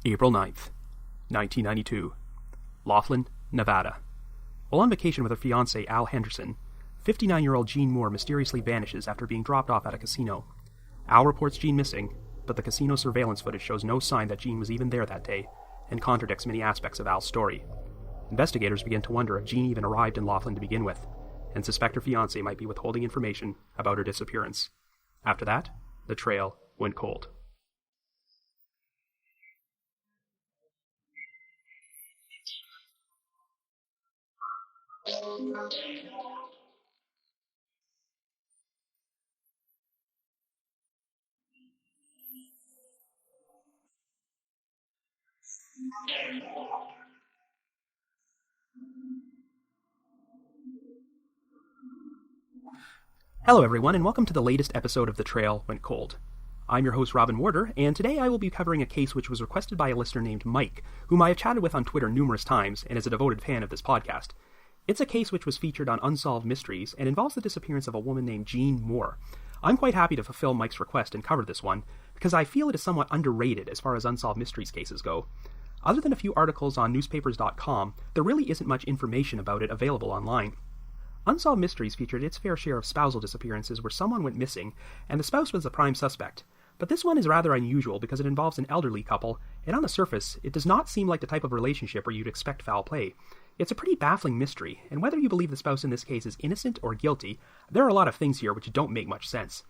April 9th, 1992. Laughlin, Nevada. While on vacation with her fiancé, Al Henderson, 59-year-old Jean Moore mysteriously vanishes after being dropped off at a casino. Al reports Jean missing, but the casino surveillance footage shows no sign that Jean was even there that day, and contradicts many aspects of Al's story. Investigators begin to wonder if Jean even arrived in Laughlin to begin with, and suspect her fiancé might be withholding information about her disappearance. After that, the trail went cold. Hello everyone, and welcome to the latest episode of The Trail Went Cold. I'm your host Robin Warder, and today I will be covering a case which was requested by a listener named Mike, whom I have chatted with on Twitter numerous times and is a devoted fan of this podcast. It's a case which was featured on Unsolved Mysteries and involves the disappearance of a woman named Jean Moore. I'm quite happy to fulfill Mike's request and cover this one, because I feel it is somewhat underrated as far as Unsolved Mysteries cases go. Other than a few articles on newspapers.com, there really isn't much information about it available online. Unsolved Mysteries featured its fair share of spousal disappearances where someone went missing, and the spouse was the prime suspect. But this one is rather unusual because it involves an elderly couple, and on the surface, it does not seem like the type of relationship where you'd expect foul play. It's a pretty baffling mystery, and whether you believe the spouse in this case is innocent or guilty, there are a lot of things here which don't make much sense.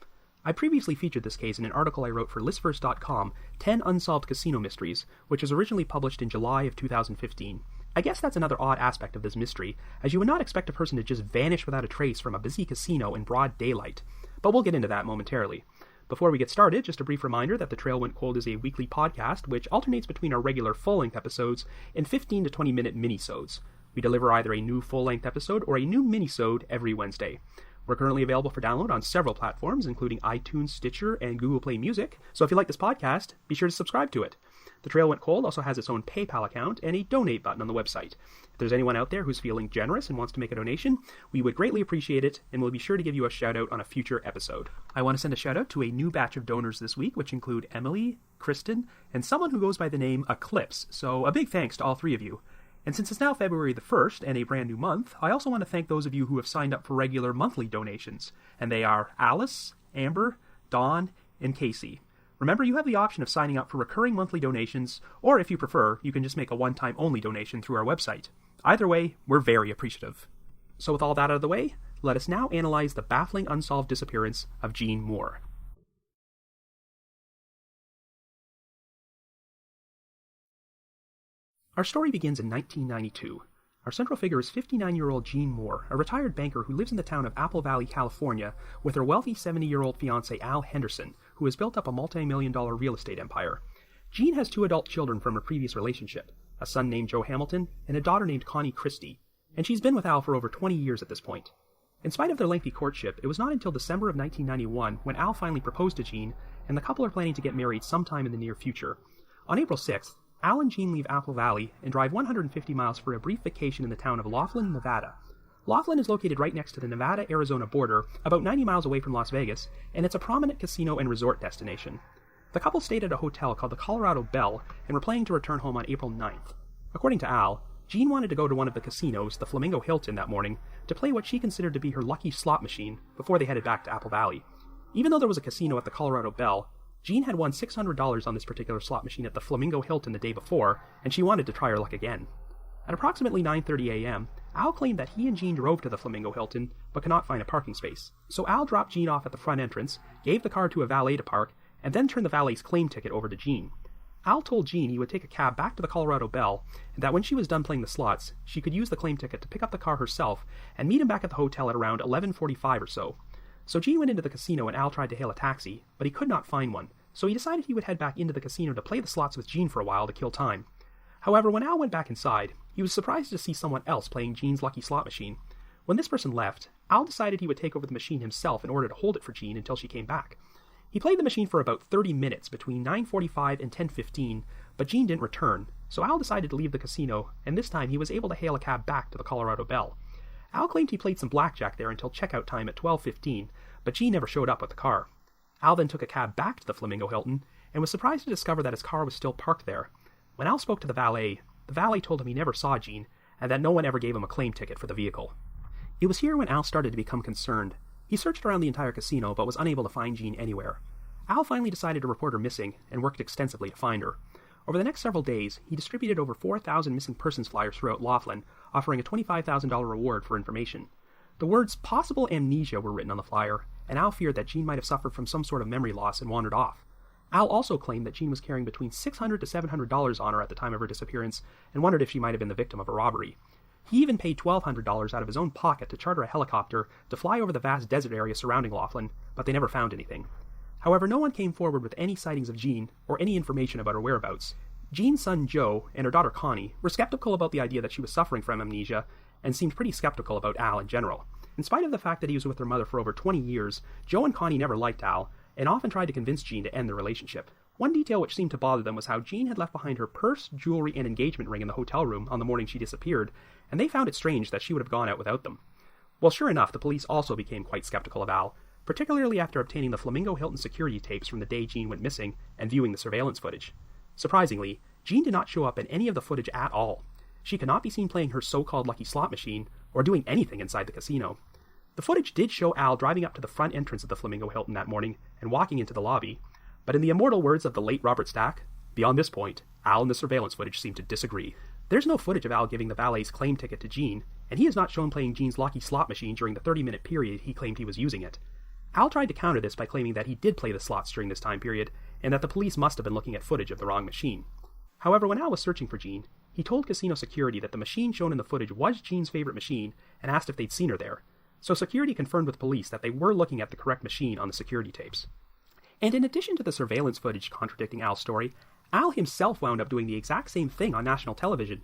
I previously featured this case in an article I wrote for listverse.com, 10 Unsolved Casino Mysteries, which was originally published in July of 2015. I guess that's another odd aspect of this mystery, as you would not expect a person to just vanish without a trace from a busy casino in broad daylight. But we'll get into that momentarily. Before we get started, just a brief reminder that The Trail Went Cold is a weekly podcast which alternates between our regular full-length episodes and 15 to 20-minute minisodes. We deliver either a new full-length episode or a new minisode every Wednesday. We're currently available for download on several platforms, including iTunes, Stitcher, and Google Play Music, so if you like this podcast, be sure to subscribe to it. The Trail Went Cold also has its own PayPal account and a donate button on the website. If there's anyone out there who's feeling generous and wants to make a donation, we would greatly appreciate it, and we'll be sure to give you a shout-out on a future episode. I want to send a shout-out to a new batch of donors this week, which include Emily, Kristen, and someone who goes by the name Eclipse, so a big thanks to all three of you. And since it's now February the 1st and a brand new month, I also want to thank those of you who have signed up for regular monthly donations, and they are Alice, Amber, Dawn, and Casey. Remember, you have the option of signing up for recurring monthly donations, or if you prefer, you can just make a one-time only donation through our website. Either way, we're very appreciative. So with all that out of the way, let us now analyze the baffling unsolved disappearance of Jean Moore. Our story begins in 1992. Our central figure is 59-year-old Jean Moore, a retired banker who lives in the town of Apple Valley, California, with her wealthy 70-year-old fiancé Al Henderson, who has built up a multi-million-dollar real estate empire. Jean has two adult children from her previous relationship, a son named Joe Hamilton and a daughter named Connie Christie, and she's been with Al for over 20 years at this point. In spite of their lengthy courtship, it was not until December of 1991 when Al finally proposed to Jean, and the couple are planning to get married sometime in the near future. On April 6th, Al and Jean leave Apple Valley and drive 150 miles for a brief vacation in the town of Laughlin, Nevada. Laughlin is located right next to the Nevada-Arizona border, about 90 miles away from Las Vegas, and it's a prominent casino and resort destination. The couple stayed at a hotel called the Colorado Bell and were planning to return home on April 9th. According to Al, Jean wanted to go to one of the casinos, the Flamingo Hilton, that morning to play what she considered to be her lucky slot machine before they headed back to Apple Valley. Even though there was a casino at the Colorado Bell, Jean had won $600 on this particular slot machine at the Flamingo Hilton the day before, and she wanted to try her luck again. At approximately 9:30 a.m., Al claimed that he and Jean drove to the Flamingo Hilton, but could not find a parking space. So Al dropped Jean off at the front entrance, gave the car to a valet to park, and then turned the valet's claim ticket over to Jean. Al told Jean he would take a cab back to the Colorado Bell, and that when she was done playing the slots, she could use the claim ticket to pick up the car herself and meet him back at the hotel at around 11:45 or so. So Jean went into the casino and Al tried to hail a taxi, but he could not find one, so he decided he would head back into the casino to play the slots with Jean for a while to kill time. However, when Al went back inside, he was surprised to see someone else playing Jean's lucky slot machine. When this person left, Al decided he would take over the machine himself in order to hold it for Jean until she came back. He played the machine for about 30 minutes between 9:45 and 10:15, but Jean didn't return, so Al decided to leave the casino, and this time he was able to hail a cab back to the Colorado Bell. Al claimed he played some blackjack there until checkout time at 12:15, but Jean never showed up with the car. Al then took a cab back to the Flamingo Hilton, and was surprised to discover that his car was still parked there. When Al spoke to the valet told him he never saw Jean, and that no one ever gave him a claim ticket for the vehicle. It was here when Al started to become concerned. He searched around the entire casino, but was unable to find Jean anywhere. Al finally decided to report her missing, and worked extensively to find her. Over the next several days, he distributed over 4,000 missing persons flyers throughout Laughlin, offering a $25,000 reward for information. The words possible amnesia were written on the flyer, and Al feared that Jean might have suffered from some sort of memory loss and wandered off. Al also claimed that Jean was carrying between $600 to $700 on her at the time of her disappearance, and wondered if she might have been the victim of a robbery. He even paid $1,200 out of his own pocket to charter a helicopter to fly over the vast desert area surrounding Laughlin, but they never found anything. However, no one came forward with any sightings of Jean or any information about her whereabouts. Jean's son Joe and her daughter Connie were skeptical about the idea that she was suffering from amnesia, and seemed pretty skeptical about Al in general. In spite of the fact that he was with their mother for over 20 years, Joe and Connie never liked Al, and often tried to convince Jean to end the relationship. One detail which seemed to bother them was how Jean had left behind her purse, jewelry, and engagement ring in the hotel room on the morning she disappeared, and they found it strange that she would have gone out without them. Well, sure enough, the police also became quite skeptical of Al, particularly after obtaining the Flamingo Hilton security tapes from the day Jean went missing and viewing the surveillance footage. Surprisingly, Jean did not show up in any of the footage at all. She could not be seen playing her so-called lucky slot machine, or doing anything inside the casino. The footage did show Al driving up to the front entrance of the Flamingo Hilton that morning and walking into the lobby, but in the immortal words of the late Robert Stack, beyond this point, Al and the surveillance footage seem to disagree. There's no footage of Al giving the valet's claim ticket to Jean, and he is not shown playing Jean's lucky slot machine during the 30-minute period he claimed he was using it. Al tried to counter this by claiming that he did play the slots during this time period, and that the police must have been looking at footage of the wrong machine. However, when Al was searching for Jean, he told casino security that the machine shown in the footage was Jean's favorite machine, and asked if they'd seen her there. So security confirmed with police that they were looking at the correct machine on the security tapes. And in addition to the surveillance footage contradicting Al's story, Al himself wound up doing the exact same thing on national television.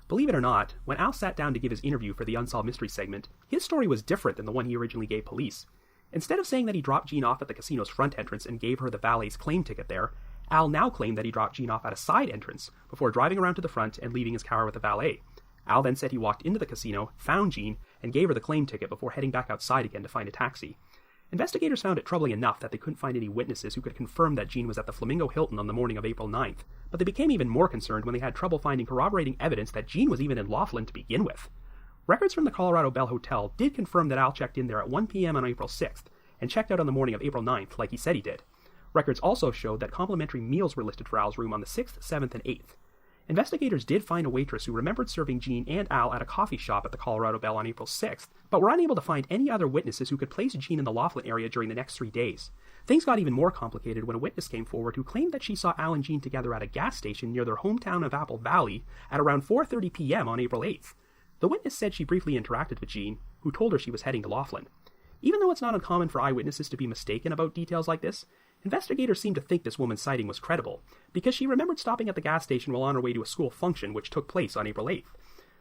Believe it or not, when Al sat down to give his interview for the Unsolved Mysteries segment, his story was different than the one he originally gave police. Instead of saying that he dropped Jean off at the casino's front entrance and gave her the valet's claim ticket there, Al now claimed that he dropped Jean off at a side entrance before driving around to the front and leaving his car with the valet. Al then said he walked into the casino, found Jean, and gave her the claim ticket before heading back outside again to find a taxi. Investigators found it troubling enough that they couldn't find any witnesses who could confirm that Jean was at the Flamingo Hilton on the morning of April 9th, but they became even more concerned when they had trouble finding corroborating evidence that Jean was even in Laughlin to begin with. Records from the Colorado Bell Hotel did confirm that Al checked in there at 1 p.m. on April 6th, and checked out on the morning of April 9th like he said he did. Records also showed that complimentary meals were listed for Al's room on the 6th, 7th, and 8th. Investigators did find a waitress who remembered serving Jean and Al at a coffee shop at the Colorado Bell on April 6th, but were unable to find any other witnesses who could place Jean in the Laughlin area during the next 3 days. Things got even more complicated when a witness came forward who claimed that she saw Al and Jean together at a gas station near their hometown of Apple Valley at around 4:30 p.m. on April 8th. The witness said she briefly interacted with Jean, who told her she was heading to Laughlin. Even though it's not uncommon for eyewitnesses to be mistaken about details like this, investigators seemed to think this woman's sighting was credible, because she remembered stopping at the gas station while on her way to a school function which took place on April 8th.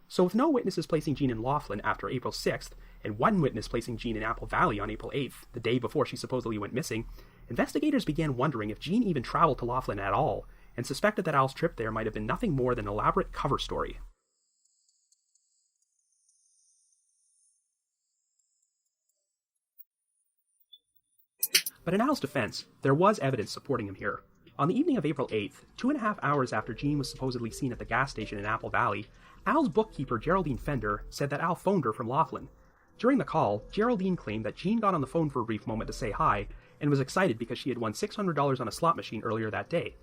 So with no witnesses placing Jean in Laughlin after April 6th, and one witness placing Jean in Apple Valley on April 8th, the day before she supposedly went missing, investigators began wondering if Jean even traveled to Laughlin at all, and suspected that Al's trip there might have been nothing more than an elaborate cover story. But in Al's defense, there was evidence supporting him here. On the evening of April 8th, 2.5 hours after Jean was supposedly seen at the gas station in Apple Valley, Al's bookkeeper, Geraldine Fender, said that Al phoned her from Laughlin. During the call, Geraldine claimed that Jean got on the phone for a brief moment to say hi, and was excited because she had won $600 on a slot machine earlier that day.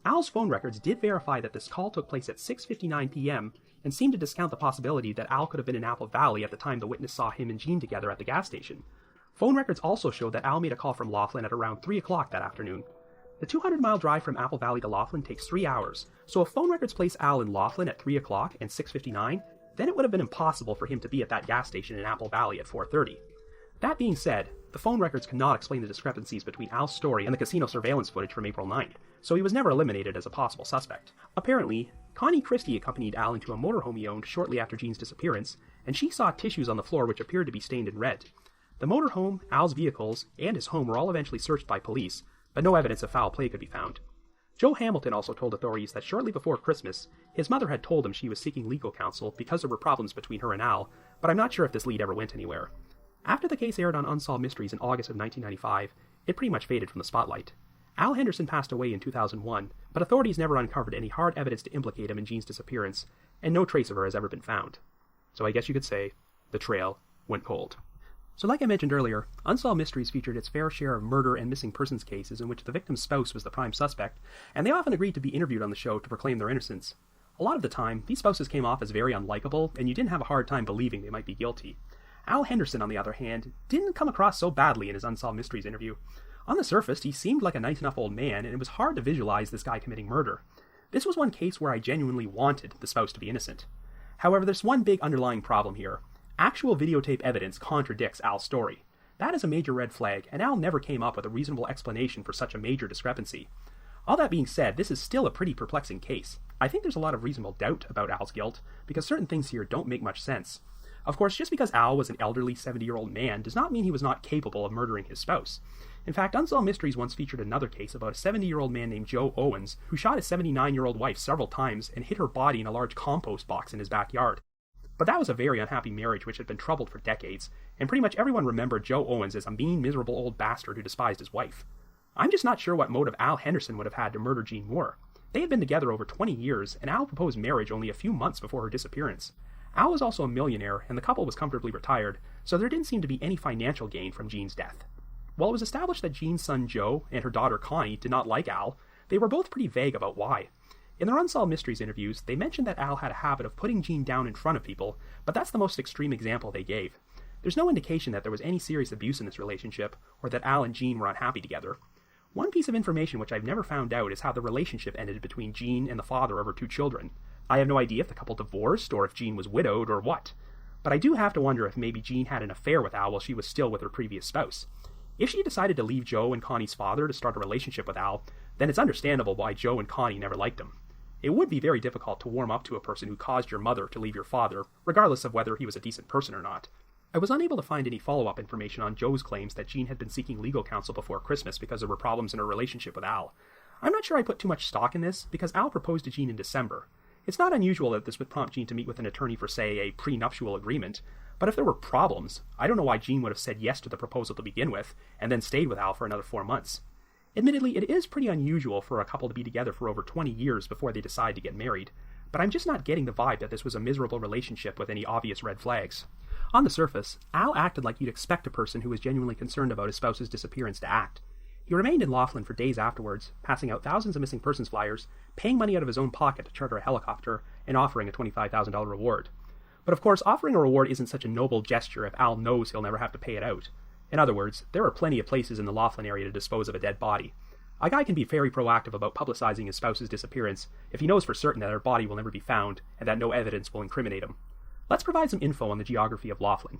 Al's phone records did verify that this call took place at 6:59 p.m., and seemed to discount the possibility that Al could have been in Apple Valley at the time the witness saw him and Jean together at the gas station. Phone records also showed that Al made a call from Laughlin at around 3 o'clock that afternoon. The 200-mile drive from Apple Valley to Laughlin takes 3 hours, so if phone records place Al in Laughlin at 3 o'clock and 6:59, then it would have been impossible for him to be at that gas station in Apple Valley at 4:30. That being said, the phone records cannot explain the discrepancies between Al's story and the casino surveillance footage from April 9th, so he was never eliminated as a possible suspect. Apparently, Connie Christie accompanied Al into a motorhome he owned shortly after Jean's disappearance, and she saw tissues on the floor which appeared to be stained in red. The motorhome, Al's vehicles, and his home were all eventually searched by police, but no evidence of foul play could be found. Joe Hamilton also told authorities that shortly before Christmas, his mother had told him she was seeking legal counsel because there were problems between her and Al, but I'm not sure if this lead ever went anywhere. After the case aired on Unsolved Mysteries in August of 1995, it pretty much faded from the spotlight. Al Henderson passed away in 2001, but authorities never uncovered any hard evidence to implicate him in Jean's disappearance, and no trace of her has ever been found. So I guess you could say, the trail went cold. So like I mentioned earlier, Unsolved Mysteries featured its fair share of murder and missing persons cases in which the victim's spouse was the prime suspect, and they often agreed to be interviewed on the show to proclaim their innocence. A lot of the time, these spouses came off as very unlikable, and you didn't have a hard time believing they might be guilty. Al Henderson, on the other hand, didn't come across so badly in his Unsolved Mysteries interview. On the surface, he seemed like a nice enough old man, and it was hard to visualize this guy committing murder. This was one case where I genuinely wanted the spouse to be innocent. However, there's one big underlying problem here. Actual videotape evidence contradicts Al's story. That is a major red flag, and Al never came up with a reasonable explanation for such a major discrepancy. All that being said, this is still a pretty perplexing case. I think there's a lot of reasonable doubt about Al's guilt, because certain things here don't make much sense. Of course, just because Al was an elderly 70-year-old man does not mean he was not capable of murdering his spouse. In fact, Unsolved Mysteries once featured another case about a 70-year-old man named Joe Owens who shot his 79-year-old wife several times and hid her body in a large compost box in his backyard. But that was a very unhappy marriage which had been troubled for decades, and pretty much everyone remembered Joe Owens as a mean, miserable old bastard who despised his wife. I'm just not sure what motive Al Henderson would have had to murder Jean Moore. They had been together over 20 years, and Al proposed marriage only a few months before her disappearance. Al was also a millionaire, and the couple was comfortably retired, so there didn't seem to be any financial gain from Jean's death. While it was established that Jean's son Joe and her daughter Connie did not like Al, they were both pretty vague about why. In their Unsolved Mysteries interviews, they mentioned that Al had a habit of putting Jean down in front of people, but that's the most extreme example they gave. There's no indication that there was any serious abuse in this relationship, or that Al and Jean were unhappy together. One piece of information which I've never found out is how the relationship ended between Jean and the father of her two children. I have no idea if the couple divorced, or if Jean was widowed, or what. But I do have to wonder if maybe Jean had an affair with Al while she was still with her previous spouse. If she decided to leave Joe and Connie's father to start a relationship with Al, then it's understandable why Joe and Connie never liked him. It would be very difficult to warm up to a person who caused your mother to leave your father, regardless of whether he was a decent person or not. I was unable to find any follow-up information on Joe's claims that Jean had been seeking legal counsel before Christmas because there were problems in her relationship with Al. I'm not sure I put too much stock in this, because Al proposed to Jean in December. It's not unusual that this would prompt Jean to meet with an attorney for, say, a prenuptial agreement, but if there were problems, I don't know why Jean would have said yes to the proposal to begin with, and then stayed with Al for another 4 months. Admittedly, it is pretty unusual for a couple to be together for over 20 years before they decide to get married, but I'm just not getting the vibe that this was a miserable relationship with any obvious red flags. On the surface, Al acted like you'd expect a person who was genuinely concerned about his spouse's disappearance to act. He remained in Laughlin for days afterwards, passing out thousands of missing persons flyers, paying money out of his own pocket to charter a helicopter, and offering a $25,000 reward. But of course, offering a reward isn't such a noble gesture if Al knows he'll never have to pay it out. In other words, there are plenty of places in the Laughlin area to dispose of a dead body. A guy can be very proactive about publicizing his spouse's disappearance if he knows for certain that her body will never be found and that no evidence will incriminate him. Let's provide some info on the geography of Laughlin.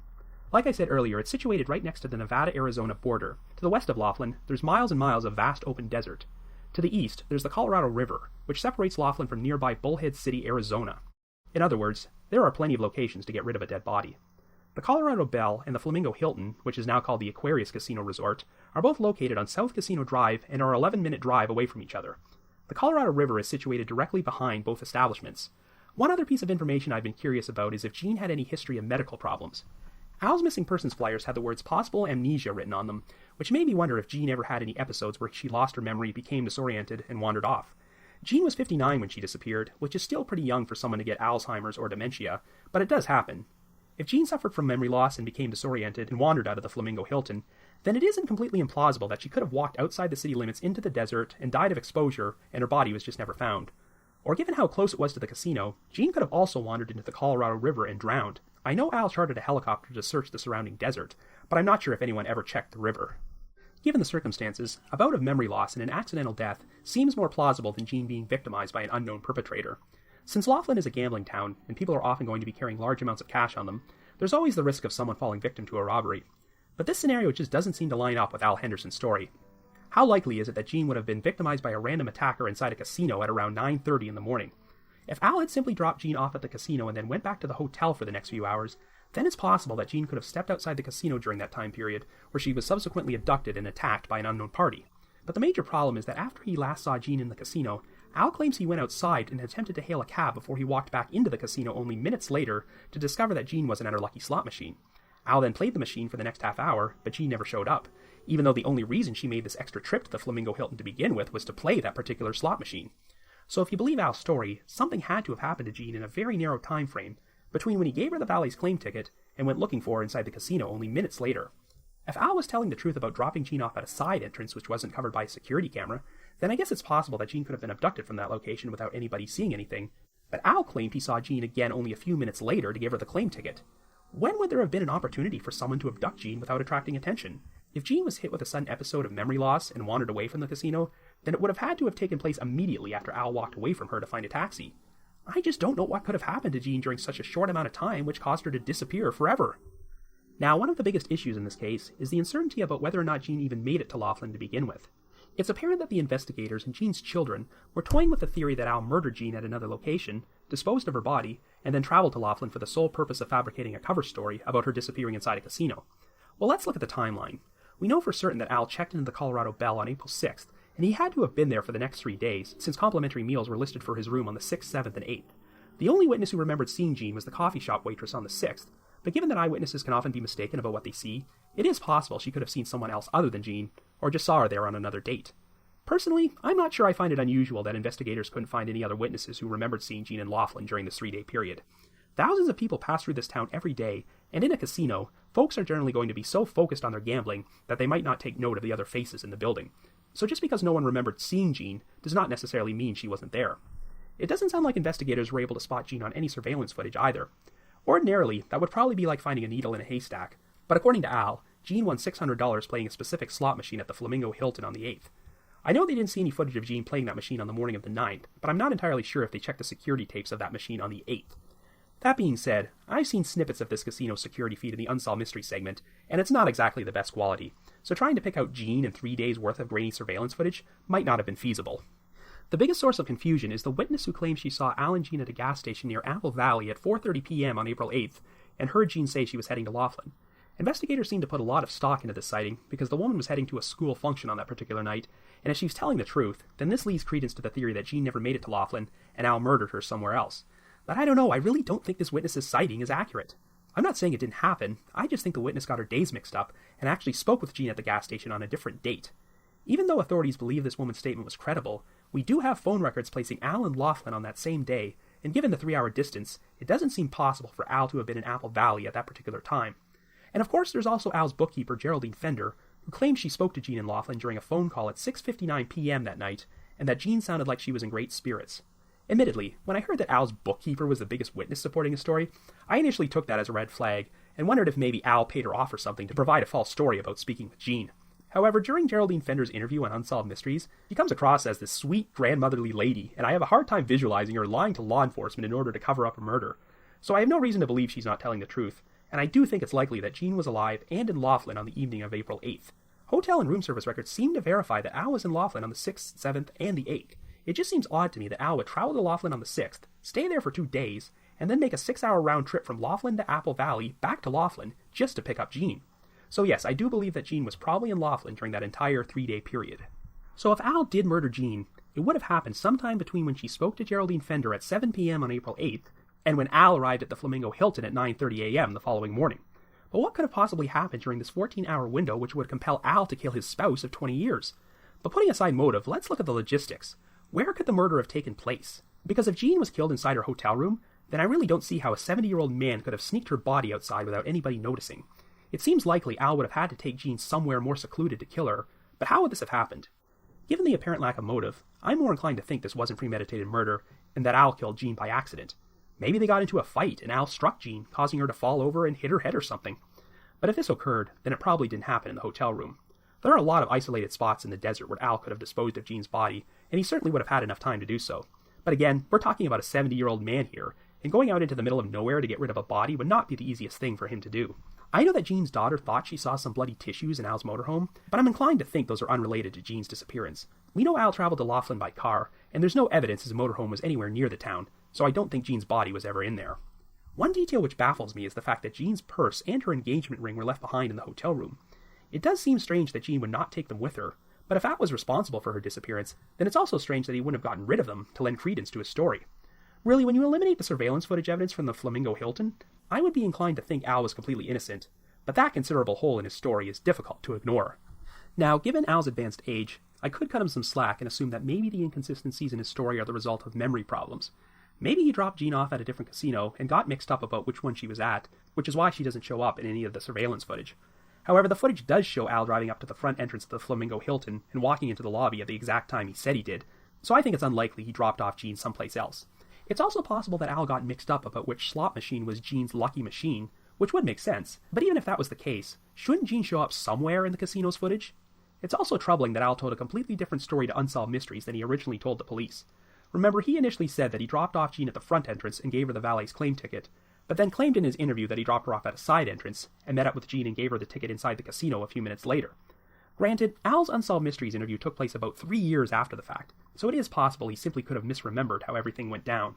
Like I said earlier, it's situated right next to the Nevada-Arizona border. To the west of Laughlin, there's miles and miles of vast open desert. To the east, there's the Colorado River, which separates Laughlin from nearby Bullhead City, Arizona. In other words, there are plenty of locations to get rid of a dead body. The Colorado Belle and the Flamingo Hilton, which is now called the Aquarius Casino Resort, are both located on South Casino Drive and are an 11-minute drive away from each other. The Colorado River is situated directly behind both establishments. One other piece of information I've been curious about is if Jean had any history of medical problems. Al's missing persons flyers had the words possible amnesia written on them, which made me wonder if Jean ever had any episodes where she lost her memory, became disoriented, and wandered off. Jean was 59 when she disappeared, which is still pretty young for someone to get Alzheimer's or dementia, but it does happen. If Jean suffered from memory loss and became disoriented and wandered out of the Flamingo Hilton, then it isn't completely implausible that she could have walked outside the city limits into the desert and died of exposure and her body was just never found. Or given how close it was to the casino, Jean could have also wandered into the Colorado River and drowned. I know Al chartered a helicopter to search the surrounding desert, but I'm not sure if anyone ever checked the river. Given the circumstances, a bout of memory loss and an accidental death seems more plausible than Jean being victimized by an unknown perpetrator. Since Laughlin is a gambling town, and people are often going to be carrying large amounts of cash on them, there's always the risk of someone falling victim to a robbery. But this scenario just doesn't seem to line up with Al Henderson's story. How likely is it that Jean would have been victimized by a random attacker inside a casino at around 9:30 in the morning? If Al had simply dropped Jean off at the casino and then went back to the hotel for the next few hours, then it's possible that Jean could have stepped outside the casino during that time period, where she was subsequently abducted and attacked by an unknown party. But the major problem is that after he last saw Jean in the casino, Al claims he went outside and attempted to hail a cab before he walked back into the casino only minutes later to discover that Jean wasn't at her lucky slot machine. Al then played the machine for the next half hour, but Jean never showed up. even though the only reason she made this extra trip to the Flamingo Hilton to begin with was to play that particular slot machine. So if you believe Al's story, something had to have happened to Jean in a very narrow time frame between when he gave her the valet's claim ticket and went looking for her inside the casino only minutes later. If Al was telling the truth about dropping Jean off at a side entrance which wasn't covered by a security camera, then I guess it's possible that Jean could have been abducted from that location without anybody seeing anything, but Al claimed he saw Jean again only a few minutes later to give her the claim ticket. When would there have been an opportunity for someone to abduct Jean without attracting attention? If Jean was hit with a sudden episode of memory loss and wandered away from the casino, then it would have had to have taken place immediately after Al walked away from her to find a taxi. I just don't know what could have happened to Jean during such a short amount of time which caused her to disappear forever. Now, one of the biggest issues in this case is the uncertainty about whether or not Jean even made it to Laughlin to begin with. It's apparent that the investigators and Jean's children were toying with the theory that Al murdered Jean at another location, disposed of her body, and then traveled to Laughlin for the sole purpose of fabricating a cover story about her disappearing inside a casino. Well, let's look at the timeline. We know for certain that Al checked into the Colorado Bell on April 6th, and he had to have been there for the next 3 days, since complimentary meals were listed for his room on the 6th, 7th, and 8th. The only witness who remembered seeing Jean was the coffee shop waitress on the 6th, but given that eyewitnesses can often be mistaken about what they see, it is possible she could have seen someone else other than Jean, or just saw her there on another date. Personally, I'm not sure I find it unusual that investigators couldn't find any other witnesses who remembered seeing Jean in Laughlin during this 3-day period. Thousands of people pass through this town every day, and in a casino, folks are generally going to be so focused on their gambling that they might not take note of the other faces in the building. So just because no one remembered seeing Jean does not necessarily mean she wasn't there. It doesn't sound like investigators were able to spot Jean on any surveillance footage either. Ordinarily, that would probably be like finding a needle in a haystack, but according to Al, Jean won $600 playing a specific slot machine at the Flamingo Hilton on the 8th. I know they didn't see any footage of Jean playing that machine on the morning of the 9th, but I'm not entirely sure if they checked the security tapes of that machine on the 8th. That being said, I've seen snippets of this casino security feed in the Unsolved Mystery segment, and it's not exactly the best quality, so trying to pick out Jean in 3 days' worth of grainy surveillance footage might not have been feasible. The biggest source of confusion is the witness who claims she saw Al and Jean at a gas station near Apple Valley at 4:30 p.m. on April 8th, and heard Jean say she was heading to Laughlin. Investigators seem to put a lot of stock into this sighting because the woman was heading to a school function on that particular night, and if she's telling the truth, then this leads credence to the theory that Jean never made it to Laughlin and Al murdered her somewhere else. But I don't know, I really don't think this witness's sighting is accurate. I'm not saying it didn't happen, I just think the witness got her days mixed up and actually spoke with Jean at the gas station on a different date. Even though authorities believe this woman's statement was credible, we do have phone records placing Al and Laughlin on that same day, and given the 3-hour distance, it doesn't seem possible for Al to have been in Apple Valley at that particular time. And of course there's also Al's bookkeeper, Geraldine Fender, who claims she spoke to Jean and Laughlin during a phone call at 6:59 p.m. that night, and that Jean sounded like she was in great spirits. Admittedly, when I heard that Al's bookkeeper was the biggest witness supporting his story, I initially took that as a red flag, and wondered if maybe Al paid her off or something to provide a false story about speaking with Jean. However, during Geraldine Fender's interview on Unsolved Mysteries, she comes across as this sweet, grandmotherly lady, and I have a hard time visualizing her lying to law enforcement in order to cover up a murder. So I have no reason to believe she's not telling the truth, and I do think it's likely that Jean was alive and in Laughlin on the evening of April 8th. Hotel and room service records seem to verify that Al was in Laughlin on the 6th, 7th, and the 8th. It just seems odd to me that Al would travel to Laughlin on the 6th, stay there for 2 days, and then make a 6-hour round trip from Laughlin to Apple Valley back to Laughlin just to pick up Jean. So yes, I do believe that Jean was probably in Laughlin during that entire 3-day period. So if Al did murder Jean, it would have happened sometime between when she spoke to Geraldine Fender at 7 p.m. on April 8th and when Al arrived at the Flamingo Hilton at 9:30 a.m. the following morning. But what could have possibly happened during this 14-hour window which would compel Al to kill his spouse of 20 years? But putting aside motive, let's look at the logistics. Where could the murder have taken place? Because if Jean was killed inside her hotel room, then I really don't see how a 70-year-old man could have sneaked her body outside without anybody noticing. It seems likely Al would have had to take Jean somewhere more secluded to kill her, but how would this have happened? Given the apparent lack of motive, I'm more inclined to think this wasn't premeditated murder, and that Al killed Jean by accident. Maybe they got into a fight, and Al struck Jean, causing her to fall over and hit her head or something. But if this occurred, then it probably didn't happen in the hotel room. There are a lot of isolated spots in the desert where Al could have disposed of Jean's body, and he certainly would have had enough time to do so. But again, we're talking about a 70-year-old man here, and going out into the middle of nowhere to get rid of a body would not be the easiest thing for him to do. I know that Jean's daughter thought she saw some bloody tissues in Al's motorhome, but I'm inclined to think those are unrelated to Jean's disappearance. We know Al traveled to Laughlin by car, and there's no evidence his motorhome was anywhere near the town, so I don't think Jean's body was ever in there. One detail which baffles me is the fact that Jean's purse and her engagement ring were left behind in the hotel room. It does seem strange that Jean would not take them with her, but if Al was responsible for her disappearance, then it's also strange that he wouldn't have gotten rid of them to lend credence to his story. Really, when you eliminate the surveillance footage evidence from the Flamingo Hilton, I would be inclined to think Al was completely innocent, but that considerable hole in his story is difficult to ignore. Now, given Al's advanced age, I could cut him some slack and assume that maybe the inconsistencies in his story are the result of memory problems. Maybe he dropped Jean off at a different casino and got mixed up about which one she was at, which is why she doesn't show up in any of the surveillance footage. However, the footage does show Al driving up to the front entrance of the Flamingo Hilton and walking into the lobby at the exact time he said he did, so I think it's unlikely he dropped off Jean someplace else. It's also possible that Al got mixed up about which slot machine was Jean's lucky machine, which would make sense, but even if that was the case, shouldn't Jean show up somewhere in the casino's footage? It's also troubling that Al told a completely different story to Unsolved Mysteries than he originally told the police. Remember, he initially said that he dropped off Jean at the front entrance and gave her the valet's claim ticket, but then claimed in his interview that he dropped her off at a side entrance and met up with Jean and gave her the ticket inside the casino a few minutes later. Granted, Al's Unsolved Mysteries interview took place about 3 years after the fact, so it is possible he simply could have misremembered how everything went down.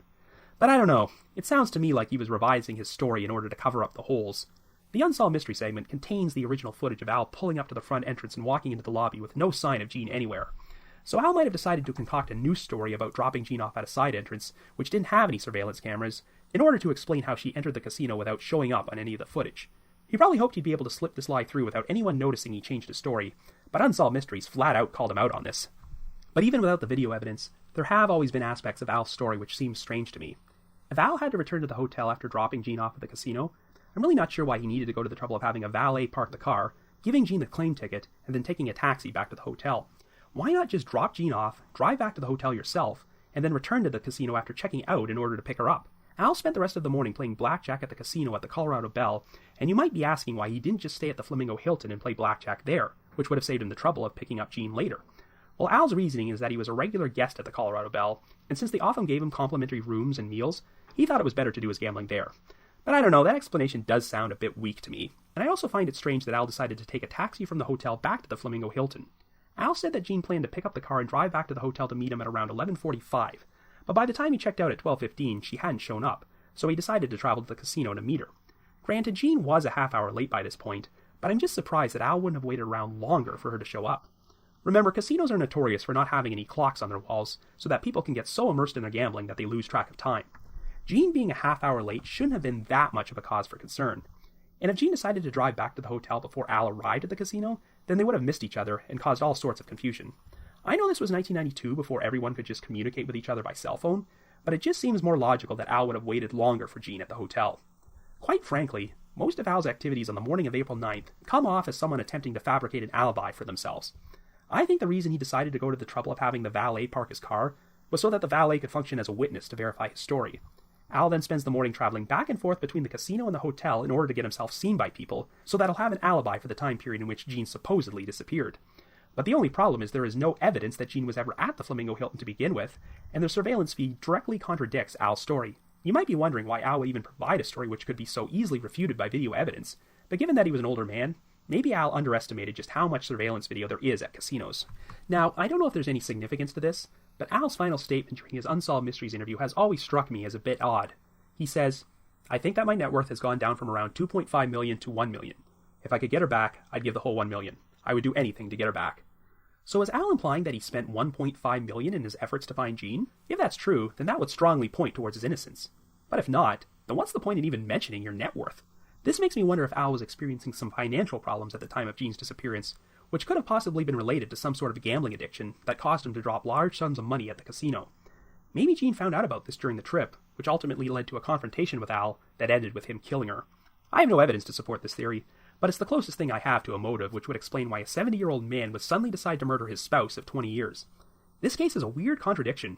But I don't know, it sounds to me like he was revising his story in order to cover up the holes. The Unsolved Mystery segment contains the original footage of Al pulling up to the front entrance and walking into the lobby with no sign of Jean anywhere. So Al might have decided to concoct a new story about dropping Jean off at a side entrance, which didn't have any surveillance cameras, in order to explain how she entered the casino without showing up on any of the footage. He probably hoped he'd be able to slip this lie through without anyone noticing he changed his story, but Unsolved Mysteries flat out called him out on this. But even without the video evidence, there have always been aspects of Al's story which seem strange to me. If Al had to return to the hotel after dropping Jean off at the casino, I'm really not sure why he needed to go to the trouble of having a valet park the car, giving Jean the claim ticket, and then taking a taxi back to the hotel. Why not just drop Jean off, drive back to the hotel yourself, and then return to the casino after checking out in order to pick her up? Al spent the rest of the morning playing blackjack at the casino at the Colorado Bell, and you might be asking why he didn't just stay at the Flamingo Hilton and play blackjack there, which would have saved him the trouble of picking up Jean later. Well, Al's reasoning is that he was a regular guest at the Colorado Bell, and since they often gave him complimentary rooms and meals, he thought it was better to do his gambling there. But I don't know, that explanation does sound a bit weak to me, and I also find it strange that Al decided to take a taxi from the hotel back to the Flamingo Hilton. Al said that Jean planned to pick up the car and drive back to the hotel to meet him at around 11:45, but by the time he checked out at 12:15, she hadn't shown up, so he decided to travel to the casino to meet her. Granted, Jean was a half hour late by this point, but I'm just surprised that Al wouldn't have waited around longer for her to show up. Remember, casinos are notorious for not having any clocks on their walls, so that people can get so immersed in their gambling that they lose track of time. Jean being a half hour late shouldn't have been that much of a cause for concern. And if Jean decided to drive back to the hotel before Al arrived at the casino, then they would have missed each other and caused all sorts of confusion. I know this was 1992 before everyone could just communicate with each other by cell phone, but it just seems more logical that Al would have waited longer for Jean at the hotel. Quite frankly, most of Al's activities on the morning of April 9th come off as someone attempting to fabricate an alibi for themselves. I think the reason he decided to go to the trouble of having the valet park his car was so that the valet could function as a witness to verify his story. Al then spends the morning traveling back and forth between the casino and the hotel in order to get himself seen by people, so that he'll have an alibi for the time period in which Jean supposedly disappeared. But the only problem is there is no evidence that Jean was ever at the Flamingo Hilton to begin with, and the surveillance feed directly contradicts Al's story. You might be wondering why Al would even provide a story which could be so easily refuted by video evidence, but given that he was an older man, maybe Al underestimated just how much surveillance video there is at casinos. Now, I don't know if there's any significance to this, but Al's final statement during his Unsolved Mysteries interview has always struck me as a bit odd. He says, "I think that my net worth has gone down from around $2.5 million to $1 million. If I could get her back, I'd give the whole $1 million. I would do anything to get her back." So is Al implying that he spent $1.5 million in his efforts to find Jean? If that's true, then that would strongly point towards his innocence. But if not, then what's the point in even mentioning your net worth? This makes me wonder if Al was experiencing some financial problems at the time of Jean's disappearance, which could have possibly been related to some sort of gambling addiction that caused him to drop large sums of money at the casino. Maybe Jean found out about this during the trip, which ultimately led to a confrontation with Al that ended with him killing her. I have no evidence to support this theory, but it's the closest thing I have to a motive which would explain why a 70-year-old man would suddenly decide to murder his spouse of 20 years. This case is a weird contradiction.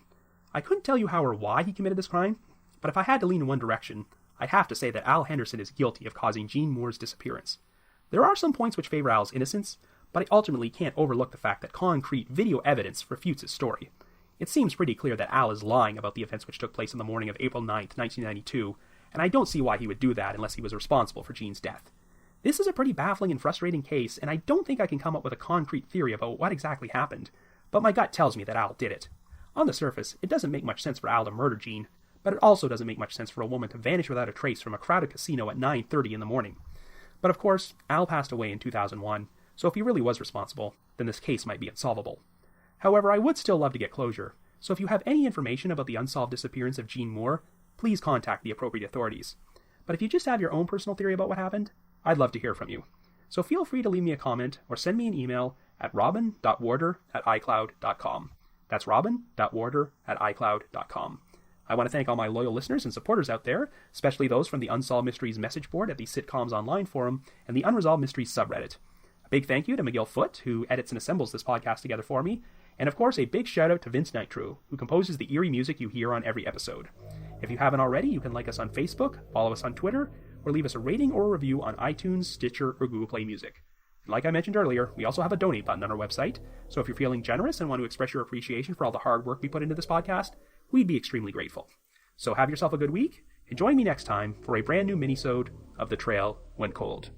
I couldn't tell you how or why he committed this crime, but if I had to lean in one direction, I'd have to say that Al Henderson is guilty of causing Jean Moore's disappearance. There are some points which favor Al's innocence, but I ultimately can't overlook the fact that concrete video evidence refutes his story. It seems pretty clear that Al is lying about the events which took place on the morning of April 9th, 1992, and I don't see why he would do that unless he was responsible for Jean's death. This is a pretty baffling and frustrating case, and I don't think I can come up with a concrete theory about what exactly happened, but my gut tells me that Al did it. On the surface, it doesn't make much sense for Al to murder Jean, but it also doesn't make much sense for a woman to vanish without a trace from a crowded casino at 9:30 in the morning. But of course, Al passed away in 2001, so if he really was responsible, then this case might be unsolvable. However, I would still love to get closure, so if you have any information about the unsolved disappearance of Jean Moore, please contact the appropriate authorities. But if you just have your own personal theory about what happened, I'd love to hear from you. So feel free to leave me a comment or send me an email at robin.warder@icloud.com. That's robin.warder@icloud.com. I want to thank all my loyal listeners and supporters out there, especially those from the Unsolved Mysteries message board at the Sitcoms Online forum and the Unresolved Mysteries subreddit. A big thank you to Miguel Foote, who edits and assembles this podcast together for me, and of course a big shout out to Vince Nitro, who composes the eerie music you hear on every episode. If you haven't already, you can like us on Facebook, follow us on Twitter, or leave us a rating or a review on iTunes, Stitcher, or Google Play Music. And like I mentioned earlier, we also have a donate button on our website, so if you're feeling generous and want to express your appreciation for all the hard work we put into this podcast, we'd be extremely grateful. So have yourself a good week, and join me next time for a brand new minisode of The Trail Went Cold.